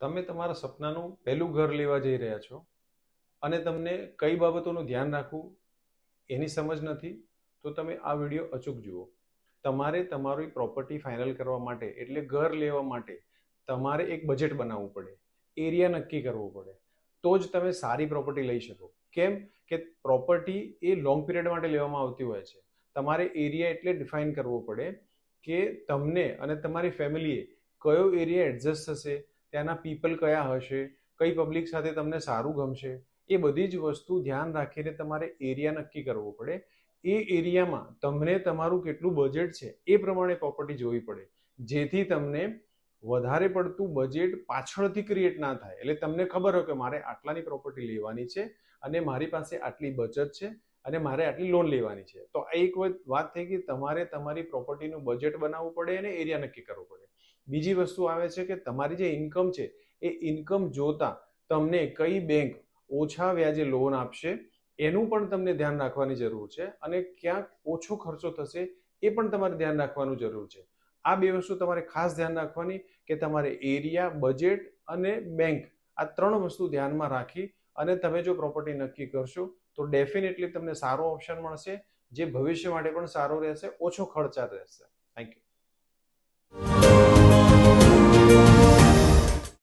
તમે તમારા સપનાનું પહેલું ઘર લેવા જઈ રહ્યા છો અને તમને કઈ બાબતોનું ધ્યાન રાખવું એની સમજ નથી, તો તમે આ વિડીયો અચૂક જુઓ. તમારે તમારી પ્રોપર્ટી ફાઇનલ કરવા માટે એટલે ઘર લેવા માટે તમારે એક બજેટ બનાવવું પડે, એરિયા નક્કી કરવો પડે, તો જ તમે સારી પ્રોપર્ટી લઈ શકો. કેમ કે પ્રોપર્ટી એ લોંગ પીરિયડ માટે લેવામાં આવતી હોય છે. તમારે એરિયા એટલે ડિફાઇન કરવો પડે કે તમને અને તમારી ફેમિલીએ કયો એરિયા એડજસ્ટ થશે, ત્યાંના પીપલ કયા હશે, કઈ પબ્લિક સાથે તમને સારું ગમશે, એ બધી જ વસ્તુ ધ્યાન રાખીને તમારે એરિયા નક્કી કરવો પડે. એ એરિયામાં તમને તમારું કેટલું બજેટ છે એ પ્રમાણે પ્રોપર્ટી જોવી પડે, જેથી તમને વધારે પડતું બજેટ પાછળથી ક્રિએટ ના થાય. એટલે તમને ખબર હોય કે મારે આટલાની પ્રોપર્ટી લેવાની છે અને મારી પાસે આટલી બચત છે અને મારે આટલી લોન લેવાની છે. તો એક વાત થઈ કે તમારે તમારી પ્રોપર્ટીનું બજેટ બનાવવું પડે અને એરિયા નક્કી કરવો પડે. બીજી વસ્તુ આવે છે કે તમારી જે ઇન્કમ છે એ ઇન્કમ જોતા તમને કઈ બેંક ઓછા વ્યાજે લોન આપશે એનું પણ તમને ધ્યાન રાખવાની જરૂર છે, અને ક્યાંક ઓછો ખર્ચો થશે એ પણ તમારે ધ્યાન રાખવાનું જરૂર છે. આ બે વસ્તુ તમારે ખાસ ધ્યાન રાખવાની કે તમારે એરિયા, બજેટ અને બેંક, આ ત્રણ વસ્તુ ધ્યાનમાં રાખી અને તમે જો પ્રોપર્ટી નક્કી કરશો તો ડેફિનેટલી તમને સારો ઓપ્શન મળશે, જે ભવિષ્ય માટે પણ સારો રહેશે, ઓછો ખર્ચાળ રહેશે. Thank you.